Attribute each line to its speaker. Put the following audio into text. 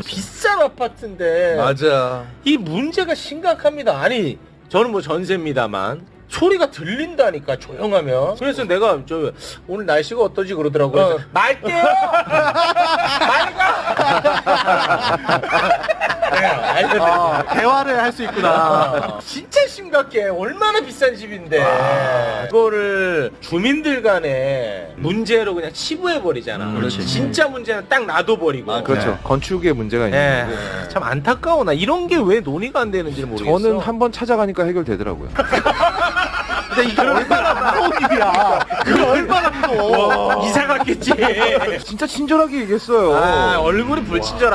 Speaker 1: 비싼 아파트인데
Speaker 2: 맞아.
Speaker 1: 이 문제가 심각합니다. 아니 저는 뭐 전세입니다만 소리가 들린다니까 조용하면. 그래서 내가 저 오늘 날씨가 어떠지 그러더라고요. 그래서 말게요.
Speaker 3: 대화를 할 수 있구나.
Speaker 1: 진짜 심각해. 얼마나 비싼 집인데 그거를 주민들 간에 문제로 그냥 치부해 버리잖아.
Speaker 2: 그렇지.
Speaker 1: 진짜 문제는 딱 놔둬버리고.
Speaker 2: 아,
Speaker 3: 그렇죠. 건축에 문제가 있는
Speaker 1: 예,
Speaker 3: 거고.
Speaker 1: 참 안타까워. 나 이런 게 왜 논의가 안 되는지 모르겠어.
Speaker 3: 저는 한번 찾아가니까 해결되더라고요.
Speaker 1: 근데 이게 얼마나 무서운 일이야. 그게 얼마나 무서워. 이사 갔겠지.
Speaker 3: 진짜 친절하게 얘기했어요.
Speaker 1: 아, 얼굴이 불친절하.